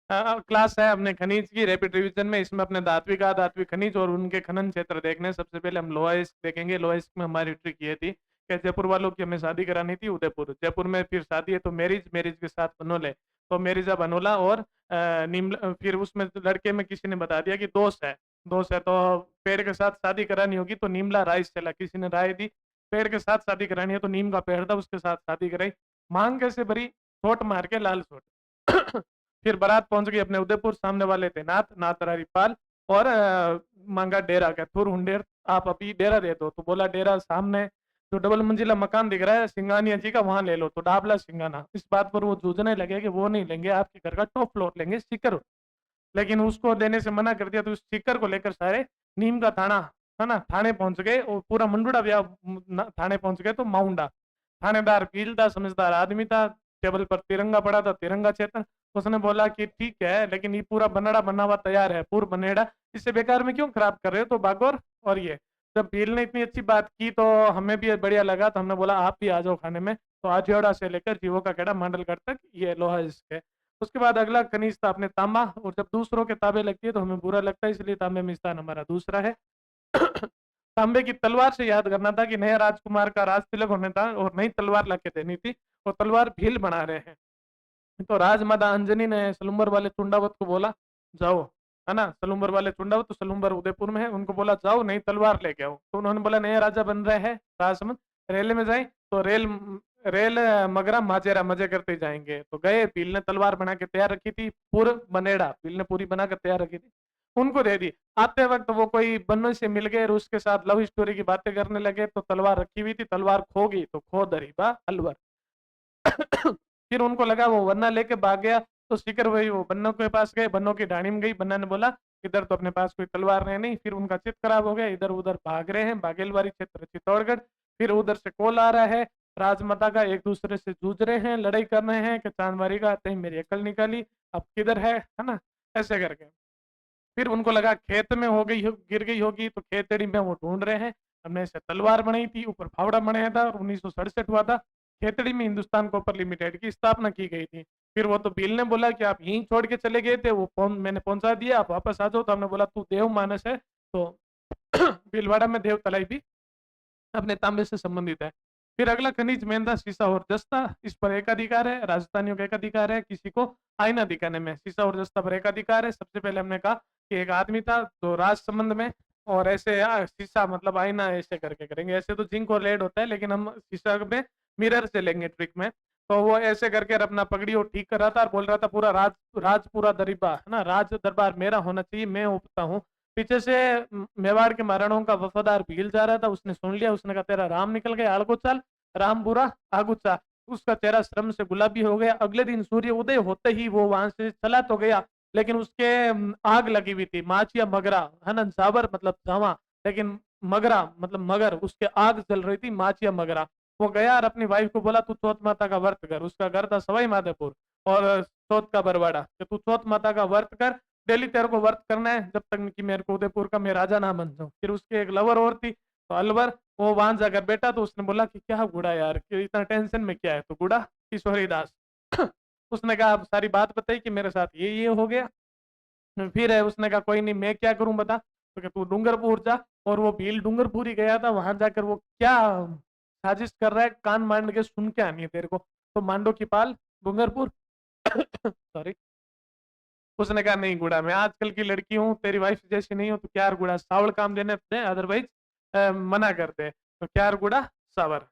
Class है अपने खनिज की रैपिड रिवीजन में। इसमें अपने धात्विक खनिज और उनके खनन क्षेत्र देखने। सबसे पहले हम लोहा इस्क देखेंगे। लोहा इस्क में हमारी ट्रिक ये थी कि जयपुर वालों की हमें शादी करानी थी उदयपुर। जयपुर में फिर शादी है तो मैरिज के साथ बनोले। तो मैरिजा बनोला और फिर उसमें लड़के में किसी ने बता दिया कि दोस्त है तो पेड़ के साथ शादी करानी होगी तो नीमला राइस चला। किसी ने राय दी पेड़ के साथ शादी करानी है तो नीम का पेड़ था उसके साथ शादी कराई। मांग कैसे भरी? छोट मार के लाल सोट। फिर बारात पहुंच गई अपने उदयपुर। सामने वाले थे नाथ हरिपाल और मांगा डेरा का थुर हुंडेर आप अभी डेरा दे दो। तो बोला डेरा सामने जो डबल मंजिला मकान दिख रहा है सिंगानिया जी का वहां ले लो। तो डाबला सिंगाना। इस बात पर वो जूझने लगे कि वो नहीं लेंगे, आपके घर का टॉप फ्लोर लेंगे सीकर। लेकिन उसको देने से मना कर दिया। तो उस सीकर को लेकर सारे नीम का थाना है ना थाने पहुंच गए और पूरा मंडूड़ा ब्याह थाने पहुंच गए। तो माउंडा थानेदार भील था, समझदार आदमी था। टेबल पर तिरंगा पड़ा था, तिरंगा चेतन। उसने बोला कि ठीक है लेकिन ये पूरा बनड़ा बना हुआ तैयार है पूर्व बनेड़ा, इसे बेकार में क्यों खराब कर रहे हो? तो बागोर और ये जब भील ने इतनी अच्छी बात की तो हमें भी बढ़िया लगा। तो हमने बोला आप भी आ जाओ खाने में। तो आजेड़ा से लेकर जीवो का खेड़ा मांडलगढ़ तक ये लोहा इसके। उसके बाद अगला खनिज था अपने तांबा। और जब दूसरों के ताबे लगती है तो हमें बुरा लगता है, इसलिए तांबे में स्थान हमारा दूसरा है। तांबे की तलवार से याद करना था कि नया राजकुमार का राज तिलक होने था और नई तलवार लाके देनी थी। और तलवार भील बना रहे हैं। तो राजमाता अंजनी ने सलुम्बर वाले चुंडावत को बोला जाओ, है ना, सलुम्बर वाले चुंडावत तो सलुम्बर उदयपुर में है, उनको बोला जाओ नई तलवार लेके आओ। तो उन्होंने बोला नया राजा बन रहे हैं राजसमंद, रेल में जाए। तो रेल रेल मगरा माजेरा मजे करते जाएंगे। तो गए। भील ने तलवार बना के तैयार रखी थी पूर्व बनेड़ा, भील ने पूरी बना कर तैयार रखी थी, उनको दे दी। आते वक्त वो कोई बन्नों से मिल गए और उसके साथ लव स्टोरी की बातें करने लगे। तो तलवार रखी हुई थी, तलवार खो गई तो खो दरी बा अलवर। फिर उनको लगा वो वरना लेके भाग गया। तो सीकर वही वो बन्नों के पास गए, बन्नों की ढाणी में गई। बन्ना ने बोला इधर तो अपने पास कोई तलवार है नहीं। फिर उनका चित्त खराब हो गया, इधर उधर भाग रहे हैं, बागेलवाड़ी क्षेत्र चित्तौड़गढ़। फिर उधर से कॉल आ रहा है राजमाता का, एक दूसरे से जूझ रहे हैं, लड़ाई कर रहे हैं कि चांदमारी का आते ही मेरी अकल निकाली, अब किधर है ना, ऐसे करके। फिर उनको लगा खेत में हो गई गिर गई होगी तो खेतड़ी में वो ढूंढ रहे हैं। हमने इसे तलवार बनाई थी, ऊपर फावड़ा बनाया था और 1967 हुआ था। खेतड़ी में हिंदुस्तान कॉपर लिमिटेड की स्थापना की गई थी। फिर वो तो भील ने बोला कि आप यहीं छोड़ के चले गए थे, वो मैंने पहुंचा दिया, आप वापस आ जाओ। तो हमने बोला तू देव मानस है तो भीलवाड़ा में देव तलाई भी अपने तांबे से संबंधित है। फिर अगला खनिज मेंधा शीशा और जस्ता। इस पर एकाधिकार है, राजस्थानियों का एकाधिकार है किसी को आईना दिखाने में। शीशा और जस्ता पर एकाधिकार है। सबसे पहले हमने कहा कि एक आदमी था तो राज संबंध में और ऐसे शीशा मतलब आईना ऐसे करके करेंगे। ऐसे तो जिंक और लेड होता है लेकिन हम शीशा में मिरर से लेंगे ट्रिक में। तो वो ऐसे करके अपना पगड़ी और ठीक कर रहा था और बोल रहा था पूरा राज राज पूरा दरबार है ना, राज दरबार मेरा होना चाहिए, मैं उपता हूँ। पीछे से मेवाड़ के महाराणाओं का वफादार भील जा रहा था, उसने सुन लिया। उसने कहा तेरा राम निकल गया आगो चल, राम बुरा आगू चा। उसका चेहरा श्रम से गुलाबी हो गया। अगले दिन सूर्य उदय होते ही वो वहां से चला तो गया लेकिन उसके आग लगी हुई थी। माचिया मगरा है ना, जावर मतलब जावा, लेकिन मगरा मतलब मगर, उसके आग जल रही थी माचिया मगरा। वो गया और अपनी वाइफ को बोला तू चौथ माता का व्रत कर। उसका घर था सवाई माधोपुर और चौथ का बरवाड़ा, कि तू चौथ माता का व्रत कर, डेली तेरे को वर्क करना है जब तक कि मेरे को उदयपुर का मैं राजा ना बन जाऊं। फिर उसके एक लवर और थी तो अलवर, वो वहां जाकर बैठा तो उसने बोला कि क्या गुड़ा यार, कि इतना टेंशन में क्या है? तो गुड़ा किशोरी दास। उसने कहा सारी बात बताई कि मेरे साथ ये हो गया। फिर है उसने कहा कोई नहीं मैं क्या करूं बता। तो क्या तू डूंगरपुर जा। और वो भील डूंगरपुर ही गया था। वहां जाकर वो क्या साजिश कर रहा है कान मांड के सुन के आनी है तेरे को। तो मांडो की पाल डूंगरपुर। सॉरी। उसने कहा नहीं गुड़ा मैं आजकल की लड़की हूँ, तेरी वाइफ जैसी नहीं हो। तो क्या यार गुड़ा सावल काम देने दे, अदरवाइज मना कर दे। तो क्या यार गुड़ा सावर।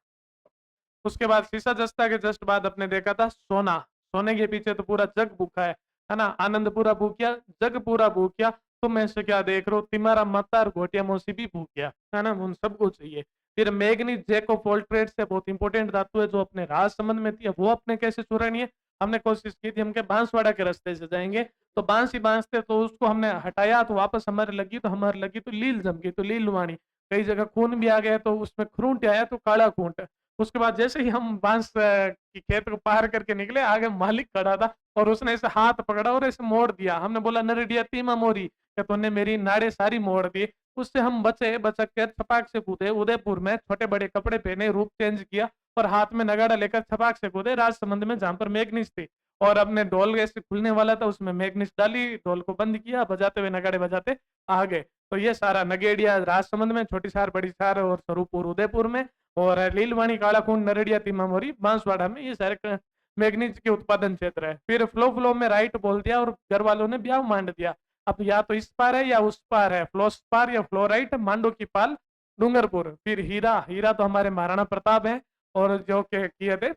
उसके बाद शीशा जस्ता के जस्ट बाद अपने देखा था सोना। सोने के पीछे तो पूरा जग भूखा है ना, आनंद पूरा भूखिया, जग पूरा भूखिया। तुम ऐसे क्या देख रहे हो, तुम्हारा माता और घोटिया मौसी भी भूखिया है ना, उन सबको चाहिए। फिर मैग्नीज जैको फोल्ट्रेट से बहुत इंपॉर्टेंट धातु है जो अपने राज संबंध में थी, वो अपने कैसे चुरानी है। हमने कोशिश की थी हम के बांसवाड़ा के रास्ते से जाएंगे तो बांस ही बांस थे, तो उसको हमने हटाया तो वापस हमारे लगी, तो हमारे लगी तो लील जम गई, तो लील लुवानी। कई जगह खून भी आ गया तो उसमें खूंट आया तो काला खूंट। उसके बाद जैसे ही हम बांस की खेत को पार करके निकले, आगे मालिक खड़ा था और उसने ऐसे हाथ पकड़ा और ऐसे मोड़ दिया। हमने बोला नरडिया तीमा मोरी, कि तूने मेरी नाड़े सारी मोड़ दी। उससे हम बचे, बचक के छपाक से कूदे उदयपुर में, छोटे बड़े कपड़े पहने, रूप चेंज किया और हाथ में नगाड़ा लेकर छपाक से कूदे राजसमंद में जहां पर मेघनीज थी। और अपने ढोल ऐसे खुलने वाला था, उसमें मैग्नीस डाली, ढोल को बंद किया, बजाते हुए नगाड़े बजाते आ गए। तो ये सारा नगेड़िया राजसमंद में, छोटी सार, बड़ी सार और स्वरूपुर उदयपुर में, और लीलवाणी, कालाकुंड, नरड़िया, तिमामोरी, बांसवाड़ा में, ये सारे मैग्नीज के उत्पादन क्षेत्र है। फिर फ्लो फ्लो में राइट बोल दिया और घर वालों ने ब्याह मांड दिया। अब या तो इस पार है या उस पार है, फ्लोस्पार या फ्लोराइट, मांडो की पाल, डूंगरपुर। फिर हीरा, हीरा तो हमारे महाराणा प्रताप है, और जो के किए थे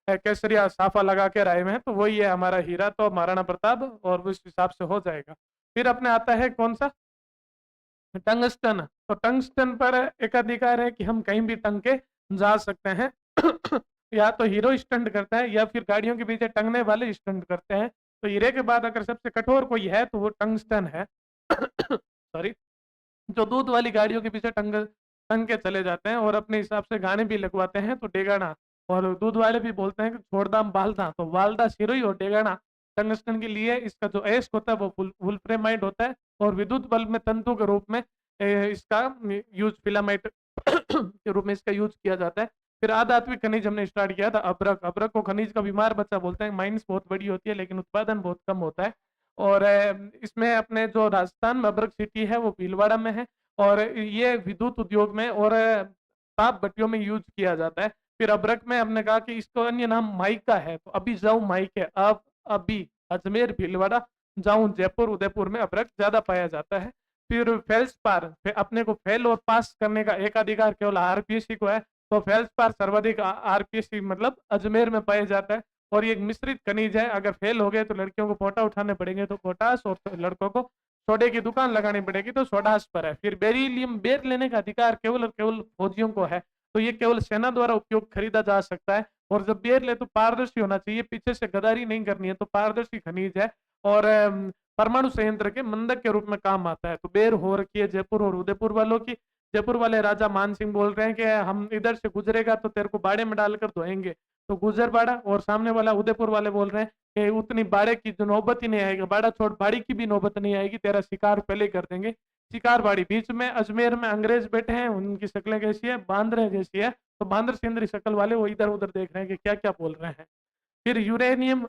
केसरिया साफा लगा के राय में, तो वही है हमारा हीरा, तो महाराणा प्रताप, और उस हिसाब से हो जाएगा। फिर अपने आता है कौन सा, टंगस्टन। तो टंगस्टन पर एकाधिकार है कि हम कहीं भी टंग के जा सकते हैं। या तो हीरो स्टंट करता है या फिर गाड़ियों के पीछे टंगने वाले स्टंट करते हैं। तो हीरे के बाद अगर सबसे कठोर कोई है तो वो टंगस्टन है। सॉरी, जो दूध वाली गाड़ियों के पीछे टंग टंग के चले जाते हैं और अपने हिसाब से गाने भी लगवाते हैं, तो डेगाना। और दूध वाले भी बोलते हैं कि छोड़दाम बालदा, तो बालदा सिरोही और डेगाना टंगस्टन के लिए। इसका जो एस्क होता है वो वुल्फ्रेमाइड होता है, और विद्युत बल्ब में तंतु के रूप में इसका यूज फिलामेंट के रूप में इसका यूज किया जाता है। फिर आधात्विक खनिज हमने स्टार्ट किया था, अभ्रक। अभ्रक को खनिज का बीमार बच्चा बोलते हैं। माइंस बहुत बड़ी होती है लेकिन उत्पादन बहुत कम होता है। और इसमें अपने जो राजस्थान में अभ्रक सिटी है वो भीलवाड़ा में है, और ये विद्युत उद्योग में और ताप भट्टियों में यूज किया जाता है। फिर अभ्रक में हमने कहा कि इसको अन्य नाम माइका है, तो अभी जाऊं माइक है। अब अभी अजमेर, भीलवाड़ा, जाऊं जयपुर, उदयपुर में अभ्रक ज्यादा पाया जाता है। फिर फेल्सपार, अपने को फेल और पास करने का एक अधिकार केवल आरपीएससी को है। तो फेल्सपार सर्वाधिक आरपीएससी मतलब अजमेर में पाया जाता है। और ये एक मिश्रित खनिज है, अगर फेल हो गए तो लड़कियों को पोटा उठाने पड़ेंगे तो पोटास, और लड़कों को सोडे की दुकान लगानी पड़ेगी तो सोडास पर है। फिर बेरिलियम, बेर लेने का अधिकार केवल और केवल फौजियों को है, तो ये केवल सेना द्वारा उपयोग खरीदा जा सकता है। और जब बेर ले तो पारदर्शी होना चाहिए, पीछे से गदारी नहीं करनी है, तो पारदर्शी खनिज है। और परमाणु संयंत्र के मंदक के रूप में काम आता है। तो बेर हो रखी है जयपुर और उदयपुर वालों की। जयपुर वाले राजा मान सिंह बोल रहे हैं कि हम इधर से गुजरेगा तो तेरे को बाड़े में डालकर धोएंगे, तो गुजर बाड़ा। और सामने वाला उदयपुर वाले बोल रहे हैं कि उतनी बाड़े की जो नौबत ही नहीं आएगी, बाड़ा छोड़, बाड़ी की भी नौबत नहीं आएगी, तेरा शिकार पहले कर देंगे। शिकार बाड़ी बीच में अजमेर में अंग्रेज बैठे हैं, उनकी शक्लें कैसी है, बांदर जैसी है। तो बांदर सेंद्री शक्ल वाले वो इधर उधर देख रहे हैं कि क्या क्या बोल रहे हैं। फिर यूरेनियम,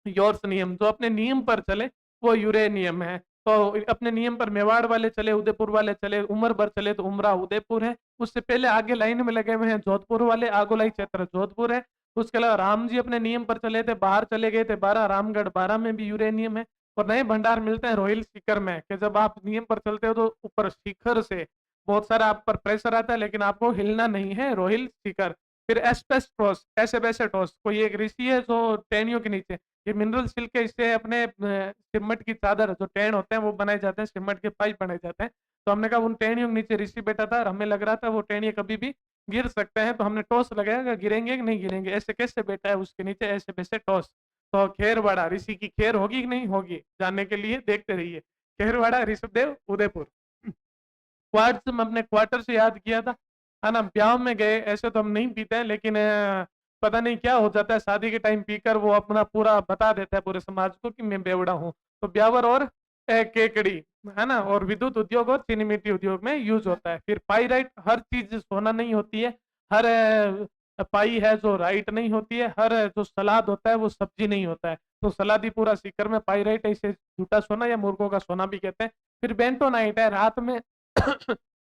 योर्स नियम, जो अपने नियम पर चले वो यूरेनियम है। तो अपने नियम पर मेवाड़ वाले चले, उदयपुर वाले चले, उमर भर चले तो उमरा उदयपुर है। उससे पहले आगे लाइन में लगे हुए हैं जोधपुर वाले, आगोलाई क्षेत्र जोधपुर है। उसके अलावा राम जी अपने नियम पर चले थे, बाहर चले गए थे बारह, रामगढ़ बारह में भी यूरेनियम है। और नए भंडार मिलते हैं रोहिल शिखर में, कि जब आप नियम पर चलते हो तो ऊपर शिखर से बहुत सारा आप पर प्रेशर आता है लेकिन आपको हिलना नहीं है, रोहिल शिखर। फिर एस्पेस्टोस, एसेबेस्टोस, कोई एक ऋषि है जो टहनियों के नीचे, ये मिनरल सिल्क है, इससे अपने सिमट की चादर, जो टेन होते हैं वो बनाए जाते हैं, सिमट के पाइप बनाए जाते हैं। तो हमने कहा उन टेनियों के नीचे ऋषि बैठा था और हमें लग रहा था वो टेनिया कभी भी गिर सकते हैं, तो हमने टॉस लगाया कि गिरेंगे कि नहीं गिरेंगे, ऐसे कैसे बैठा है उसके नीचे, ऐसे वैसे टॉस। तो खेरवाड़ा ऋषि की खेर होगी कि नहीं होगी, जानने के लिए देखते रहिए। खेरवाड़ा ऋषभदेव उदयपुर। क्वार्ट्स में अपने क्वार्टर से याद किया था, है ना। ब्याह में गए, ऐसे तो हम नहीं पीते हैं लेकिन पता नहीं क्या हो जाता है, शादी के टाइम पीकर वो अपना पूरा बता देता है पूरे समाज को कि मैं बेवड़ा हूँ। तो ब्यावर और केकड़ी, है ना। और विद्युत उद्योग और चीनी मिट्टी उद्योग में यूज होता है। फिर पाइराइट, हर चीज सोना नहीं होती है, हर पाई है जो राइट नहीं होती है, हर जो सलाद होता है वो सब्जी नहीं होता है। तो सलादी पूरा सीकर में पाइराइट है, इसे झूठा सोना या मुर्गों का सोना भी कहते हैं। फिर बेंटोनाइट है, रात में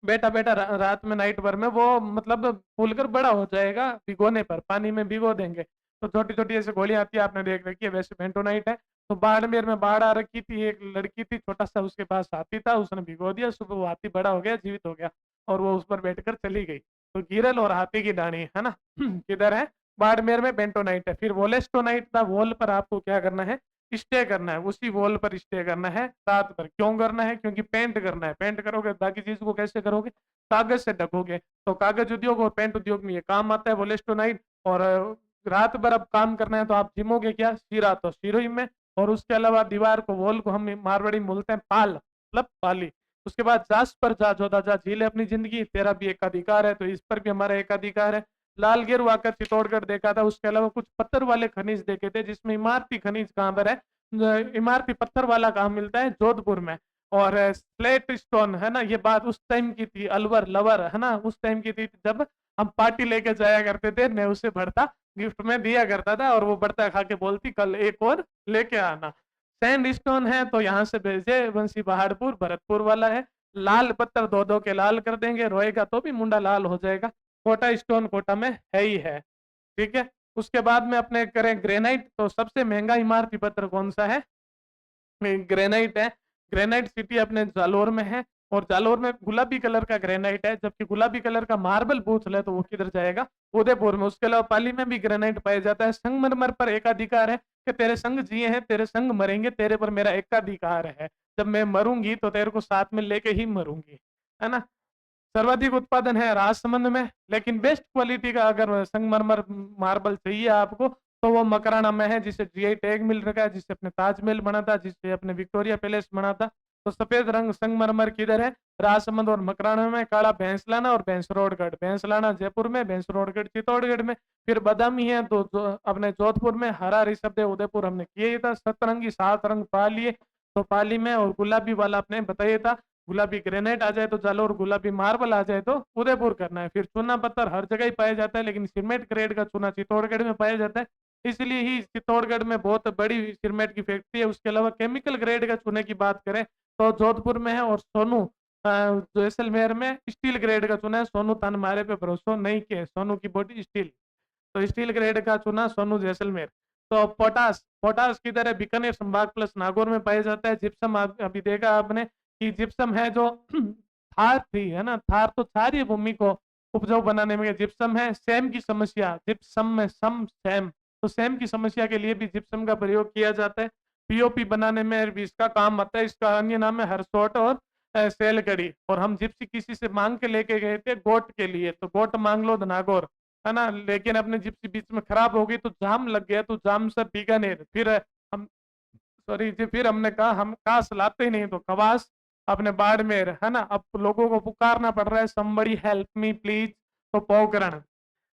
बेटा बेटा रात में नाइट भर में वो मतलब फूलकर बड़ा हो जाएगा, भिगोने पर, पानी में भिगो देंगे तो छोटी छोटी ऐसे गोलियां आती है, आपने देख रखी है, वैसे बेंटोनाइट है। तो बाड़मेर में बाढ़ आ रखी थी, एक लड़की थी, छोटा सा उसके पास हाथी था, उसने भिगो दिया, सुबह वो हाथी बड़ा हो गया, जीवित हो गया, और वो उस पर बैठकर चली गई। तो गिरल और हाथी की डाणी, है ना। किधर है, बाड़मेर में बेंटोनाइट है। फिर वोलेस्टोनाइट था, वॉल पर आपको क्या करना है, स्टे करना है, उसी वॉल पर स्टे करना है रात भर। क्यों करना है, क्योंकि पेंट करना है। पेंट करोगे बाकी चीज को कैसे करोगे, कागज से ढकोगे। तो कागज उद्योग और पेंट उद्योग में ये काम आता है वोलेस्टोनाइट। और रात भर अब काम करना है तो आप जिमोगे क्या, शीरा, तो शीरोई में। और उसके अलावा दीवार को, वॉल को हम मारवाड़ी में बोलते हैं पाल, मतलब पाली। उसके बाद जास पर जा जोधा जा, झीले अपनी जिंदगी, तेरा भी एकाधिकार है, तो इस पर भी हमारा एकाधिकार है। लाल गिर आकर चित्तौड़गढ़ देखा था। उसके अलावा कुछ पत्थर वाले खनिज देखे थे, जिसमें इमारती खनिज कहाँ पर है, इमारती पत्थर वाला कहाँ मिलता है, जोधपुर में। और स्लेट स्टोन, है ना, ये बात उस टाइम की थी, अलवर लवर, है ना, उस टाइम की थी जब हम पार्टी लेके जाया करते थे, मैं उसे भरता गिफ्ट में दिया करता था और वो बर्ता खा के बोलती कल एक और लेके आना। सैंडस्टोन है तो यहाँ से भेजे बंसी पहाड़पुर भरतपुर वाला है। लाल पत्थर दो दो के लाल कर देंगे, रोएगा तो भी मुंडा लाल हो जाएगा। कोटा स्टोन कोटा में है ही है। ठीक है। उसके बाद में अपने करें ग्रेनाइट, तो सबसे महंगा इमारती पत्थर कौन सा है? ग्रेनाइट है। ग्रेनाइट सिटी अपने जालोर में है। और जालोर में गुलाबी कलर का ग्रेनाइट है, जबकि गुलाबी कलर का मार्बल पूछ ले तो वो किधर जाएगा? उदयपुर में। उसके अलावा पाली में भी ग्रेनाइट पाया जाता है। संगमरमर पर एकाधिकार है कि तेरे संग जिए हैं तेरे संग मरेंगे, तेरे पर मेरा एकाधिकार है। जब मैं मरूंगी तो तेरे को साथ में लेके ही मरूंगी, है ना? सर्वाधिक उत्पादन है राजसमंद में, लेकिन बेस्ट क्वालिटी का अगर संगमरमर मार्बल चाहिए आपको तो वो मकराना में है, जिसे जीआई टैग मिल रखा है, जिससे अपने ताजमहल बना था, जिससे अपने विक्टोरिया पैलेस बना था। तो सफेद रंग संगमरमर किधर है? राजसमंद और मकराना में। काला भैंसलाना और भैंसरोडगढ़। भैंसलाना जयपुर में, भैंसरोडगढ़ चित्तौड़गढ़ में। फिर बादामी है तो अपने जोधपुर में। हरा ऋषभदेव उदयपुर हमने किया ही था। सतरंगी 7 रंग पा लिए तो पाली में। और गुलाबी वाला आपने बताइए था। गुलाबी ग्रेनाइट आ जाए तो जालोर, गुलाबी मार्बल आ जाए तो उदयपुर करना है। फिर चूना पत्थर हर जगह ही पाया जाता है, लेकिन सीमेंट ग्रेड का चूना चित्तौड़गढ़ में पाया जाता है। इसलिए ही चित्तौड़गढ़ में बहुत बड़ी सीमेंट की फैक्ट्री है। उसके अलावा केमिकल ग्रेड का चूने की बात करें तो जोधपुर में है। और सोनू जैसलमेर में स्टील ग्रेड का चूना है। सोनू तन मारे पे भरोसा नहीं किया, सोनू की बॉडी स्टील। तो स्टील ग्रेड का चुना सोनू जैसलमेर। तो पोटास, पोटास किधर है? बीकानेर संभाग प्लस नागौर में पाया जाता है। जिप्सम अभी देखा आपने कि जिप्सम है जो थार थी, है ना? थार तो क्षारीय भूमि को उपजाऊ बनाने में जिप्सम है। सेम की समस्या, जिप्सम में सम सेम, तो सेम की समस्या के लिए भी जिप्सम का प्रयोग किया जाता है। पीओपी बनाने में भी इसका काम आता है। इसका अन्य नाम है हरसोट और सेलकड़ी। और हम जिप्सी किसी से मांग के लेके गए थे गोट के लिए, तो गोट मांग लो नागौर, है ना? लेकिन अपने जिप्सी बीच में खराब हो गई तो जाम लग गया, तो जाम से बीकानेर। फिर हम, सॉरी जी, फिर हमने कहा हम काश लाते ही नहीं तो कवास अपने बाड़मेर, है ना? अब लोगों को पुकारना पड़ रहा है समबड़ी हेल्प मी प्लीज। तो पोखरण।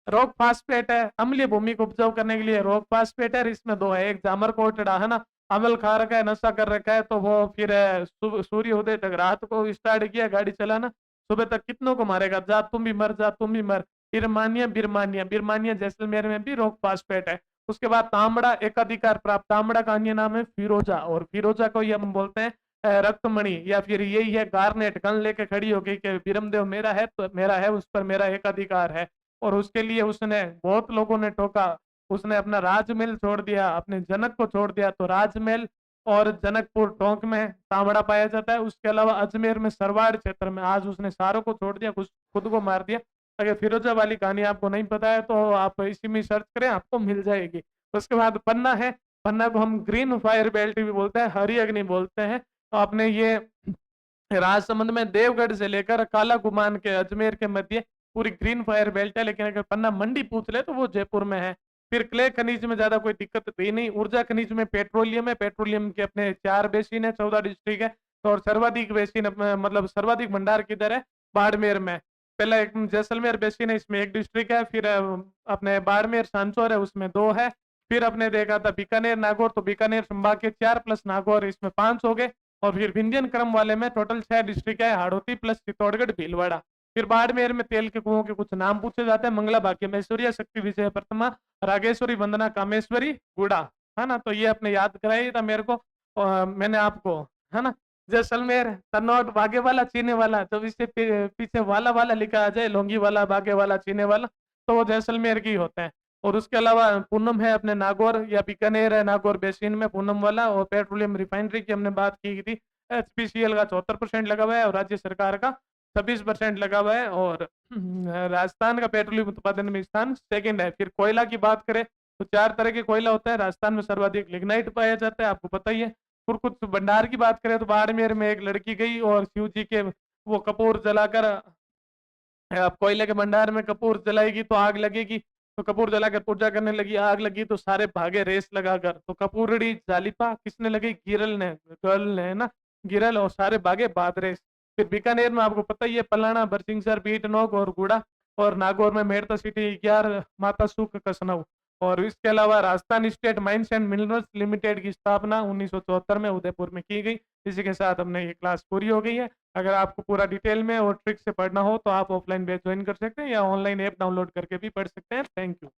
रॉक फास्फेट है, अम्लीय भूमि को उपजाऊ करने के लिए रॉक फास्फेट है। इसमें दो है, एक जामर कोटड़ा, है ना? अमल खा रखा है, नशा कर रखा है, तो वो फिर सूर्य उदय तक रात को स्टार्ट किया गाड़ी चलाना, सुबह तक कितनों को मारेगा? जा तुम भी मर, जा तुम भी मर। बिरमानिया, बिरमानिया, बिरमानिया जैसलमेर में भी रॉक फास्फेट है। उसके बाद तांबड़ा, एकाधिकार प्राप्त तांबड़ा का अन्य नाम है फिरोजा। और फिरोजा को ये हम बोलते हैं रक्तमणि, या फिर यही है गार्नेट। गन लेके खड़ी हो गई कि बिरमदेव मेरा है तो मेरा है, उस पर मेरा एकाधिकार है। और उसके लिए उसने, बहुत लोगों ने टोका, उसने अपना राजमहल छोड़ दिया, अपने जनक को छोड़ दिया। तो राजमहल और जनकपुर टोंक में तांबड़ा पाया जाता है। उसके अलावा अजमेर में सरवाड़ क्षेत्र में आज उसने सारों को छोड़ दिया, खुद को मार दिया। अगर फिरोजा वाली कहानी आपको नहीं पता है तो आप इसी में सर्च करें, आपको मिल जाएगी। उसके बाद पन्ना है। पन्ना को हम ग्रीन फायर बेल्ट भी बोलते हैं, हरी अग्नि बोलते हैं। तो आपने ये राजसमंद में देवगढ़ से लेकर काला गुमान के अजमेर के मध्य पूरी ग्रीन फायर बेल्ट है। लेकिन अगर पन्ना मंडी पूछ ले तो वो जयपुर में है। फिर क्ले खनिज में ज्यादा कोई दिक्कत थी नहीं। ऊर्जा खनिज में पेट्रोलियम है। पेट्रोलियम के अपने 4 बेसिन है, 14 डिस्ट्रिक्ट है। तो और सर्वाधिक बेसिन मतलब सर्वाधिक भंडार किधर है? बाड़मेर में। पहला एक जैसलमेर बेसिन है, इसमें 1 डिस्ट्रिक्ट है। फिर अपने बाड़मेर सांचौर है, उसमें 2 है। फिर अपने देखा था बीकानेर नागौर, तो बीकानेर संभाग के 4 प्लस नागौर, इसमें 5 हो गए। और फिर विंध्यन क्रम वाले में टोटल 6 डिस्ट्रिक्ट है, हाड़ौती प्लस चित्तौड़गढ़ भीलवाड़ा। फिर बाड़मेर में तेल के कुओं के कुछ नाम पूछे जाते हैं। मंगला भाग्यमेश्वरी, शक्ति विजय प्रथमा, रागेश्वरी, वंदना कामेश्वरी, गुड़ा, है ना? तो ये अपने याद कराया था मेरे को, मैंने आपको, है ना? जैसलमेर, तन्नौट, बागे वाला, चीने वाला, जब इससे पीछे वाला वाला लिखा आ जाए, लोंगी वाला, बागे वाला, चीने वाला, तो वो जैसलमेर की होते हैं। और उसके अलावा पूनम है अपने नागौर या बीकानेर है, नागौर बेसिन में पूनम वाला। और पेट्रोलियम रिफाइनरी की हमने बात की थी। एचपीसीएल का 74% लगा हुआ है और राज्य सरकार का 26% लगा हुआ है। और राजस्थान का पेट्रोलियम उत्पादन में स्थान सेकंड है। फिर कोयला की बात करें तो 4 तरह के कोयला होता है। राजस्थान में सर्वाधिक लिग्नाइट पाया जाता है, आपको पता ही है। और कुछ भंडार की बात करें तो बाड़मेर में एक लड़की गई और शिव जी के वो कपूर जलाकर, अब कोयले के भंडार में कपूर जलाएगी तो आग लगेगी, तो कपूर जलाकर पूजा करने लगी, आग लगी तो सारे भागे रेस लगाकर। तो कपूरड़ी जालिपा किसने लगी? गिरल ने, गर्ल ने, है ना? गिरल, और सारे भागे बाद रेस। फिर बीकानेर में आपको पता ही है, पलाना, बरसिंगसर, बीटनोक और गुड़ा। और नागौर में मेड़ता सिटी 11, माता सुख कसनऊ। और इसके अलावा Rajasthan state mines and minerals limited की स्थापना 1974 में उदयपुर में की गई। इसी के साथ हमने ये क्लास पूरी हो गई है। अगर आपको पूरा डिटेल में और ट्रिक से पढ़ना हो तो आप ऑफलाइन बैच ज्वाइन कर सकते हैं या ऑनलाइन ऐप डाउनलोड करके भी पढ़ सकते हैं। Thank you.